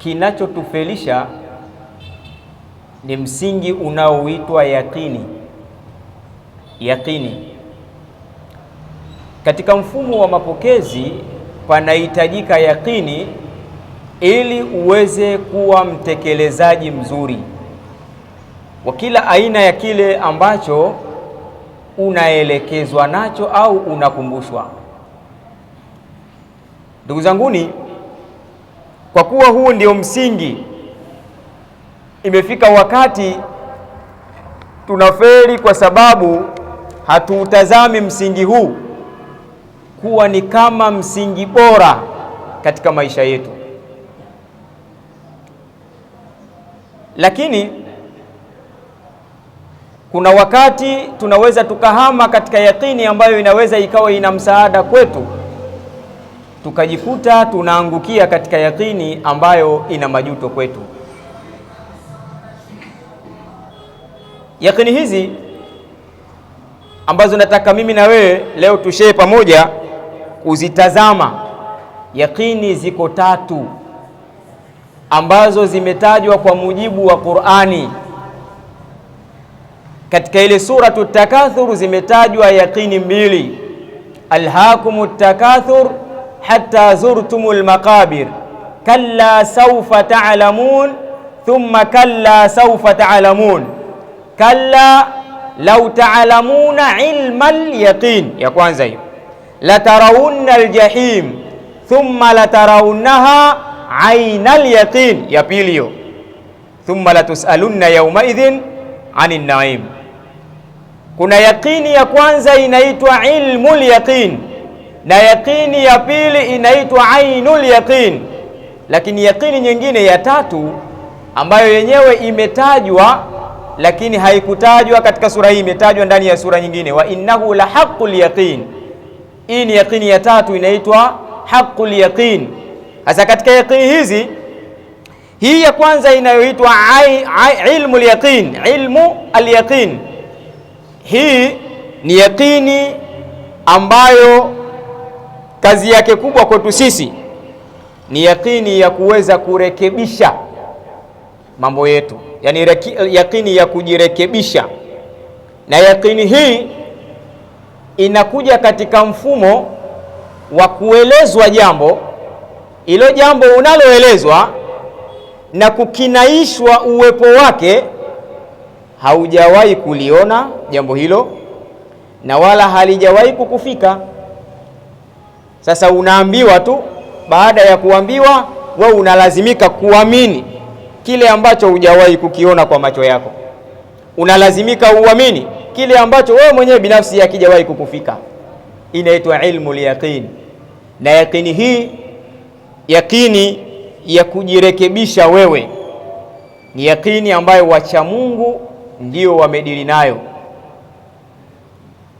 kinachotufelisha ni msingi unaoitwa yaqini. Yaqini katika mfumo wa mapokezi panahitajika yaqini ili uweze kuwa mtekelezaji mzuri wa kila aina ya kile ambacho unaelekezwa nacho au unakumbushwa. Ndugu zanguni, kwa kuwa huu ndio msingi, imefika wakati tunafeli kwa sababu hatuutazami msingi huu kuwa ni kama msingi bora katika maisha yetu. Lakini kuna wakati tunaweza tukahama katika yaqini ambayo inaweza ikawa ina msaada kwetu, tukajikuta tunaangukia katika yaqini ambayo ina majuto kwetu. Yaqini hizi ambazo nataka mimi na wewe leo tushare pamoja kuzitazama, yaqini ziko 3 ambazo zimetajwa kwa mujibu wa Qur'ani. Katika ile suratu Takathur zimetajwa yaqini 2, alhaakumut takathur hatta zurtumul maqabir kalla sawfa ta'lamun thumma kalla sawfa ta'lamun kalla law ta'lamuna ilmal yaqin. Ya kwanza hiyo, la tarawunna aljahim thumma la tarawunnaha aynal yaqin. Ya pili hiyo, thumma la tusalunna yawma idhin anin naim. Kuna yaqini ya kwanza inaitwa ilmul yaqin na yaqini ya pili inaitwa ainul yaqin. Lakini yaqini nyingine ya 3 ambayo yenyewe imetajwa lakini haikutajwa katika sura hii, imetajwa ndani ya sura nyingine, wa innahu la haqqul yaqin. Hii ni yaqini ya 3 inaitwa haqqul yaqin. Sasa katika yaqini hizi, hii ya kwanza inayoitwa ilmul yaqin, ilmu al-yaqin, hii ni yaqini ambayo kazi yake kubwa kwetu sisi ni yaqini ya kuweza kurekebisha mambo yetu, yani yaqini ya kujirekebisha. Na yaqini hii inakuja katika mfumo wa kuelezwa jambo, ilo jambo unaloelezwa na kukinaishwa uwepo wake, haujawahi kuliona jambo hilo na wala halijawahi kukufika. Sasa unaambiwa tu, baada ya kuambiwa wewe unalazimika kuamini kile ambacho hujawahi kukiona kwa macho yako. Unalazimika uamini kile ambacho wewe mwenyewe binafsi hakijawahi kukufika. Inaitwa ilmul yaqin. Na yaqini hii, yaqini ya kujirekebisha wewe, ni yaqini ambayo wacha Mungu ndio wamedili nayo,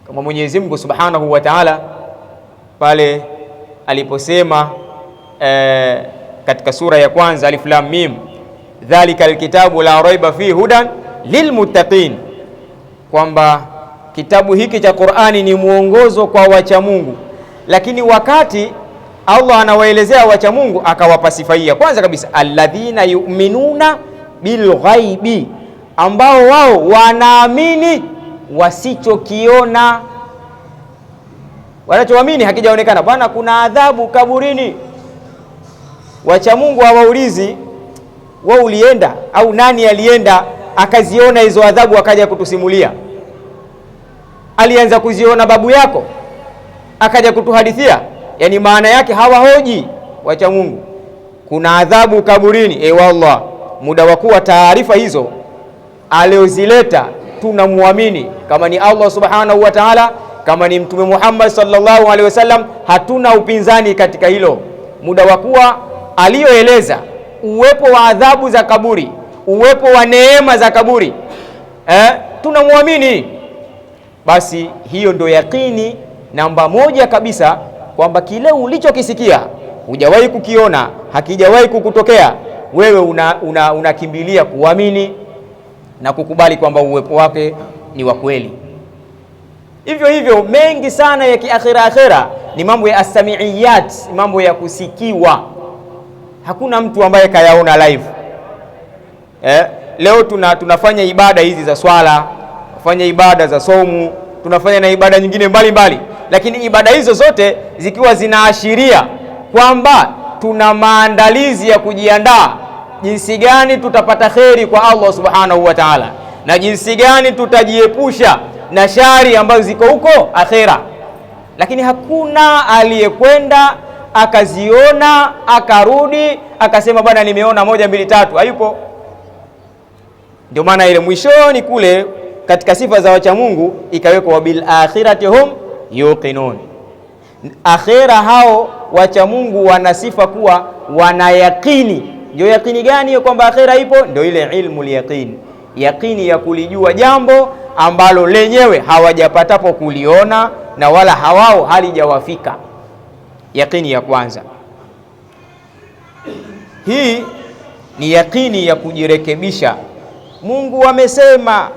kama Mwenyezi Mungu Subhanahu wa Ta'ala pale aliposema katika sura ya kwanza, Alif Lam Mim, dhalika alkitabu la raiba fihi hudan lilmuttaqin, kwamba kitabu hiki cha Qur'ani ni mwongozo kwa wacha Mungu. Lakini wakati Allah anawaelezea wacha Mungu akawapa sifa hii. Kwanza kabisa, alladhina yu'minuna bilghaibi, ambao wao wanaamini wasichokiona. Wanachoamini hakijaonekana. Bwana, kuna adhabu kaburini. Wacha Mungu hawaulizi wewe ulienda au nani alienda akaziona hizo adhabu akaja kutusimulia. Alianza kuziona babu yako akaja kutuhadithia. Yani maana yake hawahoji wacha Mungu kuna adhabu kaburini. Wallah, muda wa kuwa taarifa hizo aliozileta tunamwamini, kama ni Allah Subhanahu wa Ta'ala, kama ni Mtume Muhammad sallallahu alaihi wasallam, hatuna upinzani katika hilo. Muda wa kuwa aliyoeleza uwepo wa adhabu za kaburi, uwepo wa neema za kaburi, tunamwamini. Basi hiyo ndio yaqini namba 1 kabisa, kwamba kile ulichokisikia hujawahi kukiona, hakijawahi kukutokea, wewe unakimbilia kuamini na kukubali kwamba uwepo wake ni wa kweli. Hivyo hivyo mengi sana ya kiakhira ni mambo ya asamiiyat, mambo ya kusikiwa. Hakuna mtu ambaye kayaona live. Leo tunafanya ibada hizi za swala, tunafanya ibada za somu, tunafanya na ibada nyingine mbalimbali, lakini ibada hizo zote zikiwa zinaashiria kwamba tuna maandalizi ya kujiandaa jinsi gani tutapata kheri kwa Allah subhanahu wa ta'ala, na jinsi gani tutajiepusha na shari ambazo ziko huko akhera. Lakini hakuna aliyekwenda akaziona akarudi akasema bwana nimeona 1 2 3, hayupo. Ndio maana ile mwishoni kule katika sifa za wacha Mungu ikawekwa wabil akhirati hum yuqinun. Akhira hao wacha Mungu wana sifa kuwa wana yakini. Ndio yakini gani hiyo kwamba akhira ipo? Ndio ile ilmu yaqin, yakini ya kulijua jambo ambalo lenyewe hawajapatapo kuliona na wala hawao halijawafika. Yakini ya kwanza hii ni yakini ya kujirekebisha. Mungu amesema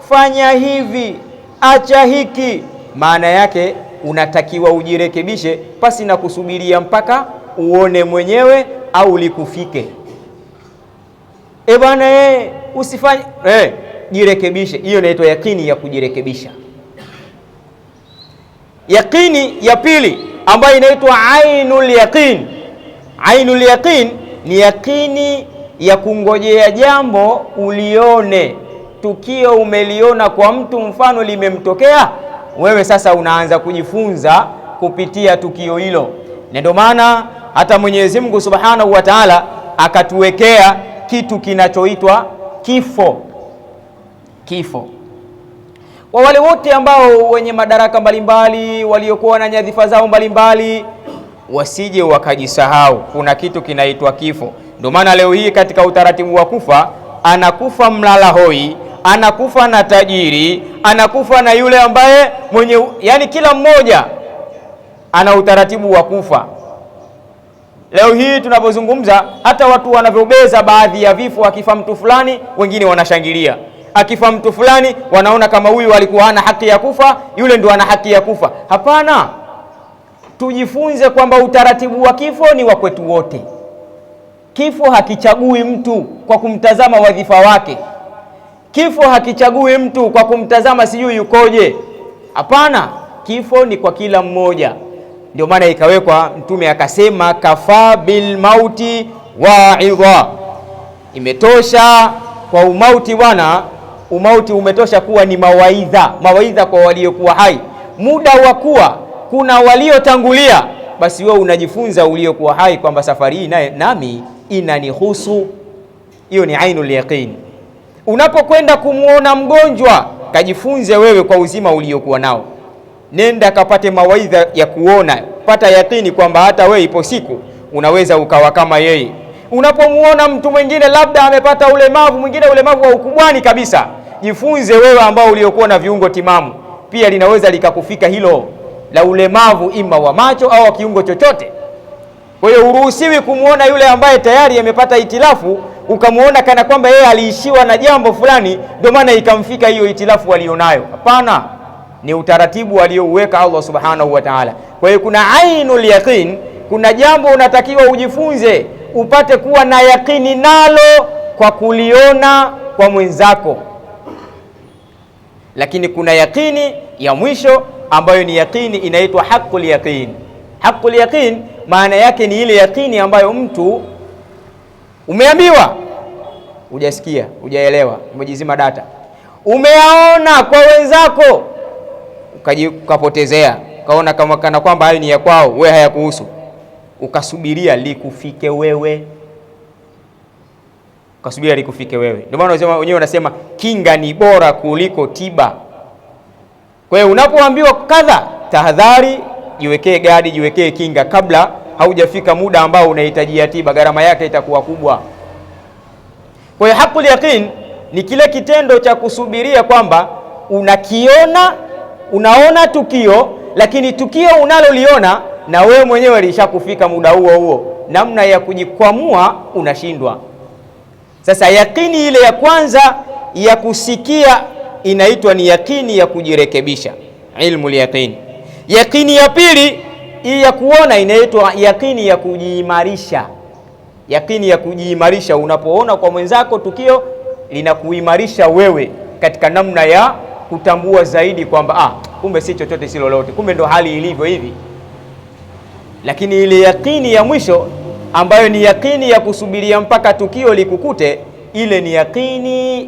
fanya hivi, acha hiki, maana yake unatakiwa ujirekebishe pasi na kusubiria mpaka uone mwenyewe au likufike. Bwana usifanye, jirekebishe. Hiyo inaitwa yakini ya kujirekebisha. Yakini ya pili ambayo inaitwa ainul yaqin. Ainul yaqin ni yakini ya kungojea jambo ulione, tukio umeliona kwa mtu, mfano limemtokea wewe, sasa unaanza kujifunza kupitia tukio hilo. Na ndio maana hata Mwenyezi Mungu Subhanahu wa Ta'ala akatuwekea kitu kinachoitwa kifo. Kifo kwa wale wote ambao wenye madaraka mbalimbali, waliokuwa na nyadhifa zao mbalimbali, wasije wakajisahau kuna kitu kinaitwa kifo. Ndio maana leo hii katika utaratibu wa kufa, anakufa mlala hoi, anakufa na tajiri, anakufa na yule ambaye mwenye, yani kila mmoja ana utaratibu wa kufa. Leo hii tunapozungumza, hata watu wanavyobeza baadhi ya vifo, akifa mtu fulani wengine wanashangilia, akifa mtu fulani wanaona kama huyu alikuwa hana haki ya kufa, yule ndo ana haki ya kufa. Hapana, tujifunze kwamba utaratibu wa kifo ni wa kwetu wote. Kifo hakichagui mtu kwa kumtazama wadhifa wake. Kifo hakichagui mtu kwa kumtazama sijui yukoje. Hapana, kifo ni kwa kila mmoja. Ndio maana ikawekwa, Mtume akasema kafa bil mauti wa'idha, imetosha kwa umauti bwana, umauti umetosha kuwa ni mawaidha, mawaidha kwa waliokuwa hai. Muda wa kuwa kuna waliotangulia, basi wewe unajifunza uliokuwa hai kwamba safari hii naye nami inanihusu. Hiyo ni ainul yaqin. Unapokwenda kumuona mgonjwa, kajifunze wewe kwa uzima uliokuwa nao, nenda kapate mawaidha ya kuona, pata yakini kwamba hata wewe ipo siku unaweza ukawa kama yeye. Unapomuona mtu mwingine labda amepata ulemavu, mwingine ulemavu wa ukubwani kabisa, jifunze wewe ambao uliokuwa na viungo timamu, pia linaweza likakufika hilo la ulemavu, ima wa macho au wa kiungo chochote. Kwa hiyo uruhusiwi kumuona yule ambaye tayari amepata itilafu ukamuona kana kwamba yeye aliishiwa na jambo fulani ndio maana ikamfika hiyo itilafu alionayo. Hapana, ni utaratibu aliouweka Allah Subhanahu wa Ta'ala. Kwa hiyo kuna ainul yaqin, kuna jambo unatakiwa ujifunze upate kuwa na yakini nalo kwa kuliona kwa mwenzako. Lakini kuna yakini ya mwisho ambayo ni yakini inaitwa haqqul yaqin. Haqqul yaqin maana yake ni ile yakini ambayo mtu umeambiwa, hujasikia, hujaelewa, umejizima data, umeaona kwa wenzako ukapotezea, ukaona kama kana kwamba hayo ni ya kwao, wewe hayakuhusu, ukasubiria likufike wewe, ukasubiria likufike wewe. Ndio maana wenyewe wanasema kinga ni bora kuliko tiba. Kwa hiyo unapoambiwa kadha, tahadhari, jiwekee gadi, jiwekee kinga kabla haujafika muda ambao unahitajia tiba, gharama yake itakuwa kubwa. Kwa hiyo haqqul yaqin ni kile kitendo cha kusubiria kwamba unakiona, unaona tukio, lakini tukio unaloliona na wewe mwenyewe lishakufika muda huo huo, namna ya kujikwamua unashindwa. Sasa yakini ile ya kwanza ya kusikia inaitwa ni yakini ya kujirekebisha, ilmul yaqin. Yakini ya pili hii ya kuona inaitwa yakini ya kujiimarisha. yakini ya kujiimarisha. Unapoona kwa mwenzako tukio linakuimarisha wewe katika namna ya kutambua zaidi kwamba kumbe si chochote si lolote, kumbe ndo hali ilivyo hivi. Lakini ile yakini ya mwisho ambayo ni yakini ya kusubiria mpaka tukio likukute, ile ni yakini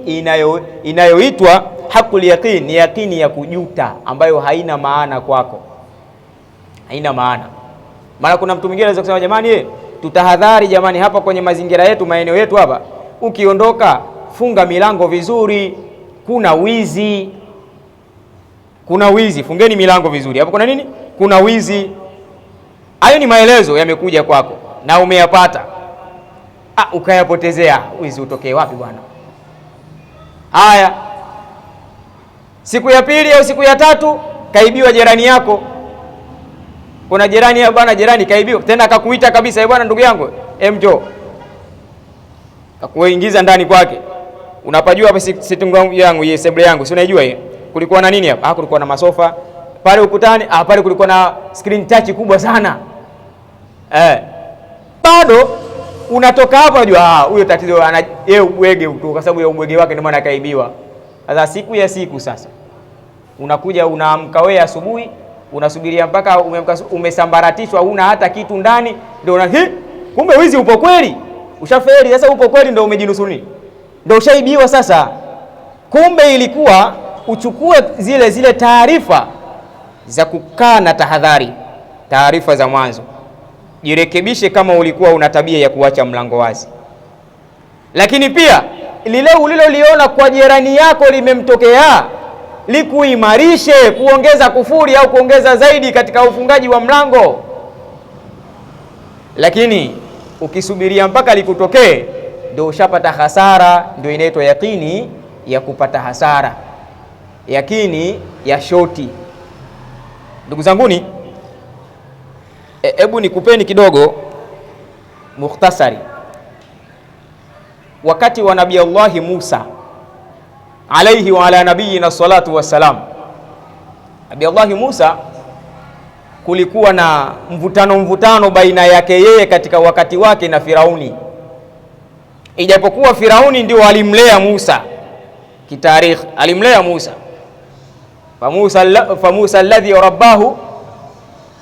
inayoitwa hakul yaqin, ni yakini ya kujuta ambayo haina maana kwako, haina maana. Maana kuna mtu mwingine anaweza kusema jamani, tutahadhari jamani, hapa kwenye mazingira yetu, maeneo yetu hapa, ukiondoka funga milango vizuri, kuna wizi, kuna wizi, fungeni milango vizuri. Hapo kuna nini? Kuna wizi. Hayo ni maelezo yamekuja kwako na umeyapata, ukayapotezea. Wizi utokee wapi bwana? Haya, siku ya pili au siku ya tatu kaibiwa jirani yako. Kuna jirani ya bwana, jirani kaibiwa, tena akakuita kabisa, bwana ndugu yangu, njoo. Kakuingiza ndani kwake. Unapajua hapa sitting room yangu, hii sebule yangu, si unaijua hii? Kulikuwa na nini hapa? Kulikuwa na masofa pale ukutani, pale kulikuwa na screen touch kubwa sana. Bado unatoka hapo unajua huyo tatizo yeye ubwege tu, kwa sababu ya ubwege wake ndio maana akaibiwa. Sasa siku ya siku sasa unakuja unaamka wewe asubuhi, unasubiria mpaka umesambaratishwa, huna hata kitu ndani, ndio kumbe wizi upo kweli. Ushafeli sasa, upo kweli, ndio umejinusuni, ndio ushaibiwa sasa. Kumbe ilikuwa uchukue zile taarifa za kukaa na tahadhari, taarifa za mwanzo, jirekebishe kama ulikuwa una tabia ya kuacha mlango wazi. Lakini pia lile uliloliona kwa jirani yako limemtokea, likuimarishe kuongeza kufuri au kuongeza zaidi katika ufungaji wa mlango. Lakini ukisubiria mpaka likutokee, ndio ushapata hasara. Ndio inaitwa yakini ya kupata hasara, yakini ya shoti. Ndugu zanguni, hebu nikupeni kidogo mukhtasari. Wakati wa Nabii Allah Musa alayhi wa ala nabiyina salatu wassalam, Nabii Allah Musa kulikuwa na mvutano baina yake yeye katika wakati wake na Firauni, ijapokuwa Firauni ndio alimlea Musa kitarikh, alimlea Musa. Fa Musa alladhi rabbahu,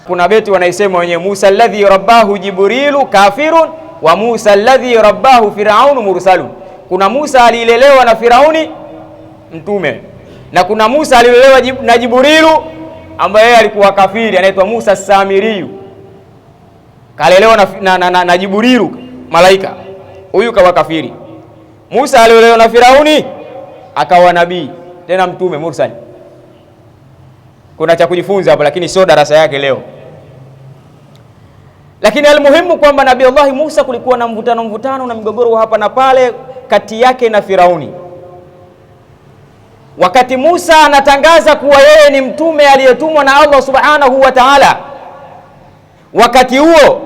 kuna beti wanaisema wenyewe, Musa alladhi rabbahu Jibrilu kafirun wa Musa alladhi rabbahu Firaunu mursalun. Kuna Musa alilelewa na Firauni mtume, na kuna Musa alilelewa na Jibrilu ambaye yeye alikuwa kafiri, anaitwa Musa Samiriyu. Kalelewa na Jibrilu malaika, huyu kawa kafiri. Musa alilelewa na Firauni akawa nabii tena mtume mursal. Kuna cha kujifunza hapo, lakini sio darasa yake leo. Lakini almuhimu kwamba Nabii Allah Musa kulikuwa na mvutano na migogoro hapa na pale kati yake na Firauni. Wakati Musa anatangaza kuwa yeye ni mtume aliyetumwa na Allah subhanahu wa ta'ala, wakati huo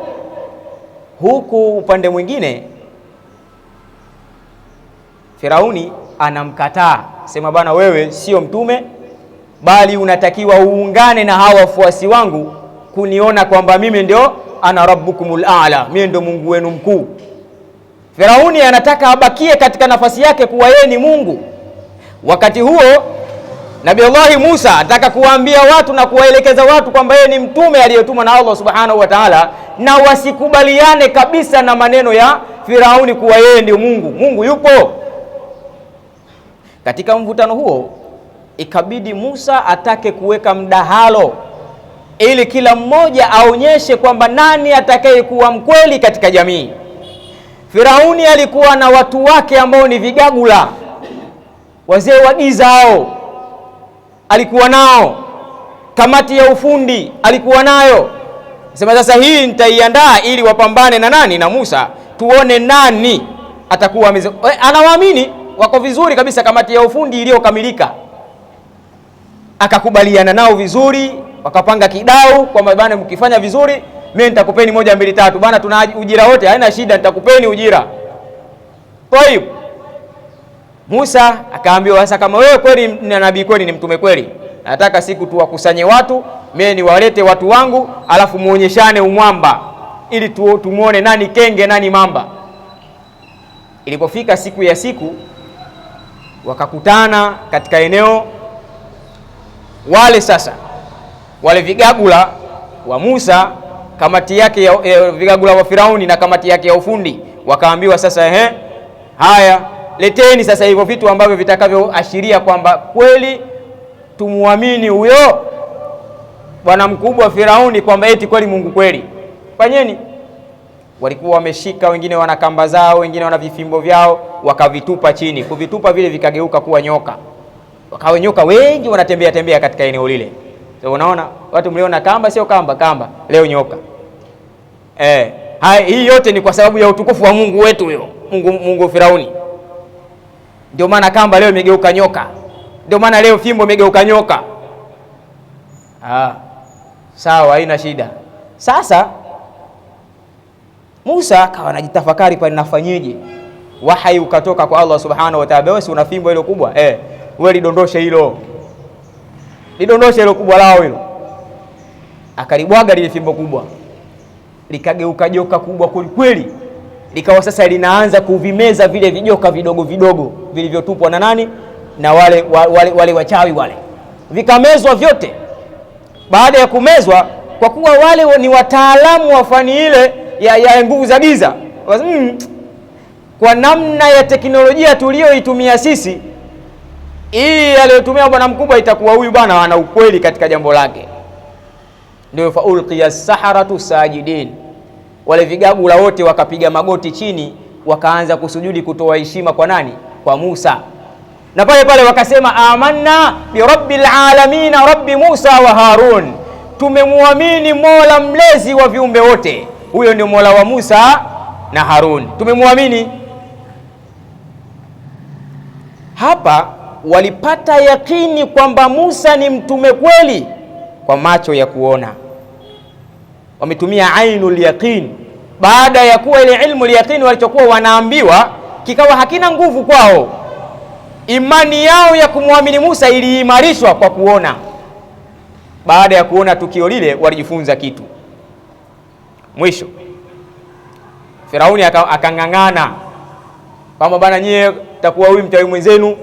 huku upande mwingine Firauni anamkataa, sema bana, wewe sio mtume, bali unatakiwa uungane na hawa wafuasi wangu kuniona kwamba mimi ndio ana rabbukumul a'la, mimi ndio Mungu wenu mkuu. Firauni anataka abakie katika nafasi yake kuwa yeye ni Mungu. Wakati huo Nabii Allah Musa anataka kuwaambia watu na kuwaelekeza watu kwamba yeye ni mtume aliyetumwa na Allah subhanahu wa ta'ala, na wasikubaliane kabisa na maneno ya Firauni kuwa yeye ndio Mungu. Mungu yupo. Katika mvutano huo ikabidi Musa atake kuweka mdahalo ili kila mmoja aonyeshe kwamba nani atakayekuwa mkweli katika jamii. Firauni alikuwa na watu wake ambao ni vigagula, wazee wa giza hao alikuwa nao, kamati ya ufundi alikuwa nayo. Sema sasa hii nitaiandaa ili wapambane na nani? Na Musa, tuone nani atakuwa anawaamini. Wako vizuri kabisa, kamati ya ufundi iliyokamilika. Akakubaliana nao vizuri, wakapanga kidau kwamba bana, mkifanya vizuri mimi nitakupeni 1 2 3 bana, tuna ujira wote, haina shida, nitakupeni ujira. Kwa hiyo Musa akaambiwa, sasa kama wewe kweli ni nabii, kweli ni mtume kweli, nataka siku tuwakusanye watu, mimi niwalete watu wangu, alafu muonyeshane umwamba ili tumuone nani kenge nani mamba. Ilipofika siku ya siku, wakakutana katika eneo wale. Sasa wale vigagula wa Musa, kamati yake ya vigagula wa Firauni na kamati yake ya ufundi, wakaambiwa sasa, haya, leteni sasa hivyo vitu ambavyo vitakavyoashiria kwamba kweli tumuamini huyo bwana mkubwa Firauni, kwamba eti kweli Mungu kweli. Fanyeni. Walikuwa wameshika, wengine wana kamba zao, wengine wana vifimbo vyao, wakavitupa chini. Kuvitupa vile vikageuka kuwa nyoka. Wakawa nyoka wengi wanatembea tembea katika eneo lile. So unaona, watu mliona kamba, sio kamba, leo nyoka. Hii yote ni kwa sababu ya utukufu wa Mungu wetu huyo, Mungu Firauni. Ndio maana kamba leo imegeuka nyoka. Ndio maana leo fimbo imegeuka nyoka. Sawa, haina shida. Sasa Musa akawa anajitafakari pale, nafanyeje? Wahai ukatoka kwa Allah subhanahu wa ta'ala, wewe una fimbo ile kubwa, wewe lidondoshe hilo kubwa lao hilo. Akalibwaga lile fimbo kubwa, likageuka joka kubwa kweli, likawa sasa linaanza kuvimeza vile vijoka vidogo vidogo vilivyotupwa na nani, na wale wachawi wale, vikamezwa vyote. Baada ya kumezwa, kwa kuwa wale ni wataalamu wa fani ile ya nguvu za giza, kwa namna ya teknolojia tuliyoitumia sisi, hii aliyotumia bwana mkubwa, itakuwa huyu bwana ana ukweli katika jambo lake. Ndio faulqiya saharatu sajidin, wale vigagula wote wakapiga magoti chini, wakaanza kusujudi, kutoa heshima kwa nani? Kwa Musa. Na pale pale wakasema amanna bi rabbil alamin rabbi Musa wa Harun, tumemwamini Mola mlezi wa viumbe wote, huyo ndio Mola wa Musa na Harun, tumemwamini. Hapa walipata yakini kwamba Musa ni mtume kweli kwa macho ya kuona, wametumia ainul yaqin. Baada ya kuwa ile ilmu yaqin walichokuwa wanaambiwa kikawa hakina nguvu kwao, imani yao ya kumwamini Musa iliimarishwa kwa kuona. Baada ya kuona tukio lile, walijifunza kitu. Mwisho Firauni akang'ang'ana kwamba bana, nyie takuwa huyu mtawi mwenzenu.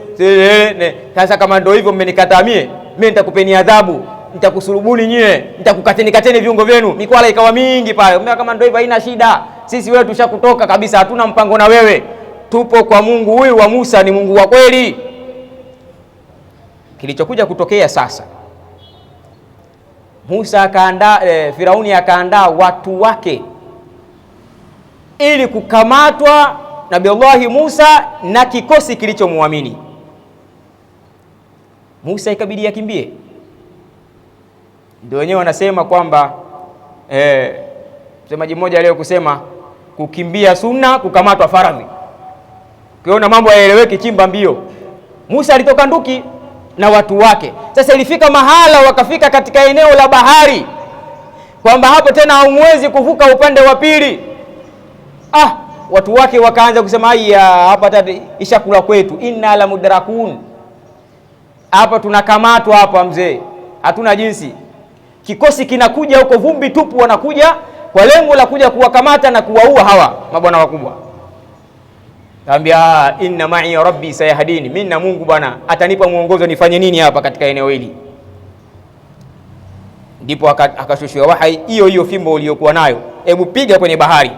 Sasa kama ndio hivyo, mmenikataa mimi nitakupeni adhabu, nitakusulubuni nyie, nitakukateni viungo vyenu. Mikwala ikawa mingi pale. Kama ndio hivyo, haina shida, sisi wewe tushakutoka kabisa, hatuna mpango na wewe, tupo kwa Mungu huyu wa Musa, ni Mungu wa kweli. Kilichokuja kutokea sasa, Musa akaandaa, Firauni akaandaa watu wake ili kukamatwa Nabii Musa na kikosi kilichomwamini Musa. Ikabidi yakimbie. Ndio wenyewe wanasema kwamba msemaji mmoja leo kusema kukimbia sunna, kukamatwa faradhi. Ukiona mambo yaeleweki, chimba mbio. Musa alitoka nduki na watu wake. Sasa ilifika mahala wakafika katika eneo la bahari, kwamba hapo tena hamwezi kuvuka upande wa pili. Watu wake wakaanza kusema hapa tata ishakula kwetu, inna la mudrakun, hapa tunakamatwa hapa mzee, hatuna jinsi. Kikosi kinakuja huko, vumbi tupu, wanakuja kwa lengo la kuja kuwakamata na kuwaua hawa mabwana wakubwa. Kaambia inna ma'i rabbi sayahdini, mimi na Mungu bwana atanipa muongozo nifanye nini hapa katika eneo hili. Ndipo akashushiwa wahai, hiyo fimbo uliyokuwa nayo, hebu piga kwenye bahari.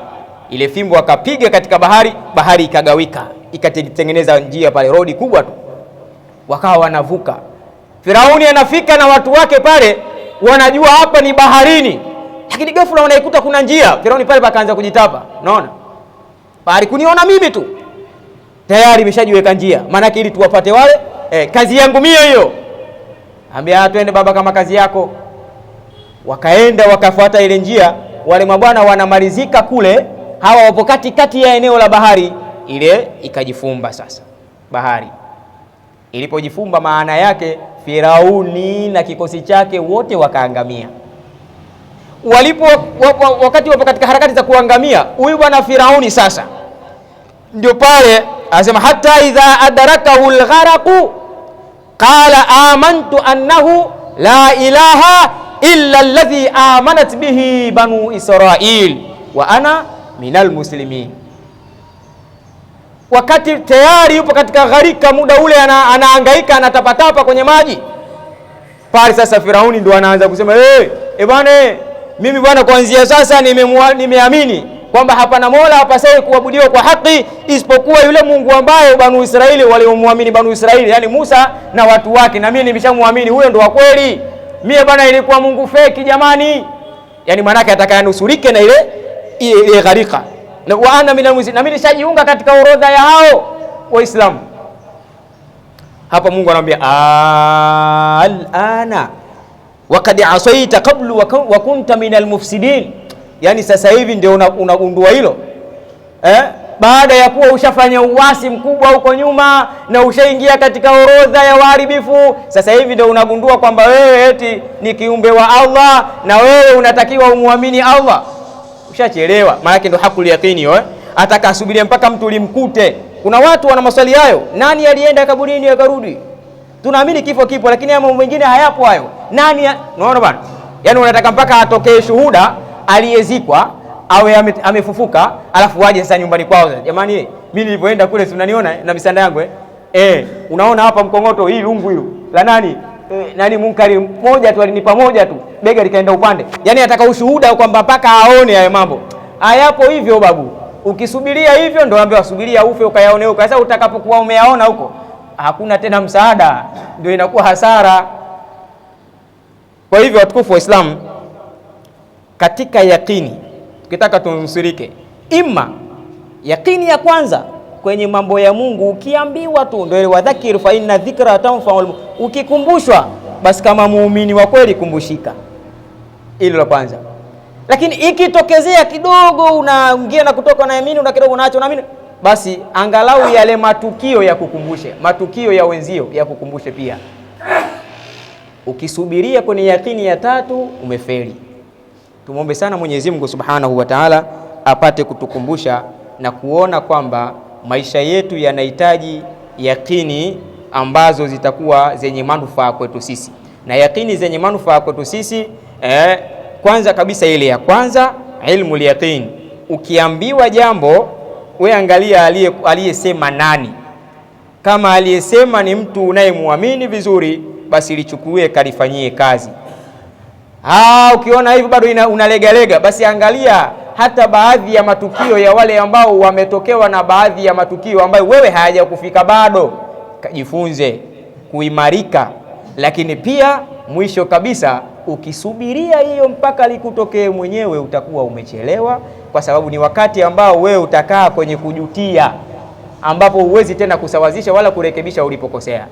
Ile fimbo akapiga katika bahari, bahari ikagawika, ikatengeneza njia pale, rodi kubwa tu, wakawa wanavuka. Firauni anafika na watu wake pale, wanajua hapa ni baharini, lakini ghafla wanaikuta kuna njia. Firauni pale pakaanza kujitapa, unaona, bahari kuniona mimi tu tayari imeshajiweka njia, maana ili tuwapate wale. Kazi yangu mimi hiyo. Ambia twende baba, kama kazi yako. Wakaenda wakafuata ile njia, wale mabwana wanamalizika kule, hawa wapo katikati ya eneo la bahari. Ile ikajifumba sasa bahari. Ilipojifumba, maana yake Firauni na kikosi chake wote wakaangamia. Wakati wapo katika harakati za kuangamia, huyu bwana Firauni sasa ndio pale anasema hata idha adrakahu algharaqu qala amantu annahu la ilaha illa alladhi amanat bihi banu Israil wa ana minal muslimin. wakati tayari yupo katika gharika, muda ule anahangaika, anatapatapa kwenye maji pale. Sasa Firauni ndo anaanza kusema bwana, mimi bwana, kuanzia sasa nimeamini kwamba hapana mola hapasai kuabudiwa kwa haki isipokuwa yule Mungu ambaye Banu Israeli waliomwamini, Banu Israeli yani Musa na watu wake, na mimi nimeshamwamini huyo ndo wa kweli. Mimi bwana ilikuwa Mungu feki jamani. Yani manake atakayenusurike na ile gharika. Na ana mimi na mimi nishajiunga katika orodha ya hao Waislamu. Hapa Mungu anamwambia al-ana waqad asaita qablu wa kunta minal mufsidin. Yani sasa hivi ndio unagundua hilo baada ya kuwa ushafanya uasi mkubwa huko nyuma na ushaingia katika orodha ya waharibifu. Sasa hivi ndio unagundua kwamba wewe eti ni kiumbe wa Allah na wewe unatakiwa umwamini Allah. Ushachelewa. Maana yake ndio hakul yaqini ataka asubiria mpaka mtu limkute. Kuna watu wana maswali hayo, nani alienda kaburini akarudi? Tunaamini kifo kipo, lakini mambo mengine hayapo hayo. Unaona bwana? Yani unataka mpaka atokee shuhuda aliyezikwa awe amefufuka, alafu waje sasa nyumbani kwao. Jamani, mimi nilipoenda kule si unaniona na misanda yangu unaona hapa Mkongoto hii lungu hilo la nani nani Munkari moja tu alinipa moja tu, bega likaenda upande. Yani ataka ushuhuda kwamba mpaka aone hayo mambo. Hayapo hivyo babu. Ukisubiria hivyo ndio ambaye wasubiria ufe ukayaone huko. Sasa utakapokuwa umeyaona huko hakuna tena msaada, ndio inakuwa hasara. Kwa hivyo watukufu wa Islam, katika yakini tukitaka tunusurike, ima yakini ya kwanza kwenye mambo ya Mungu, ukiambiwa tu ndio wadhakir fa inna dhikra tanfa'ul, ukikumbushwa basi kama muumini wa kweli kumbushika. Hilo la kwanza. Lakini ikitokezea kidogo unaingia na kutoka na yamini na kidogo unaacha unaamini, basi angalau yale matukio ya kukumbushe, matukio ya wenzio ya kukumbushe pia. Ukisubiria kwenye yakini ya tatu umefeli. Tumuombe sana Mwenyezi Mungu Subhanahu wa Ta'ala apate kutukumbusha na kuona kwamba maisha yetu yanahitaji yakini ambazo zitakuwa zenye manufaa kwetu sisi. Na yakini zenye manufaa kwetu sisi kwanza kabisa ile ya kwanza ilmu yaqin. Ukiambiwa jambo wewe angalia aliyesema nani. Kama aliyesema ni mtu unayemwamini vizuri, basi lichukue kalifanyie kazi. Ukiona hivyo bado unalegalega, basi angalia hata baadhi ya matukio ya wale ambao wametokewa na baadhi ya matukio ambayo wewe hayajakufika bado, kajifunze kuimarika. Lakini pia mwisho kabisa, ukisubiria hiyo mpaka likutokee mwenyewe utakuwa umechelewa, kwa sababu ni wakati ambao wewe utakaa kwenye kujutia, ambapo huwezi tena kusawazisha wala kurekebisha ulipokosea.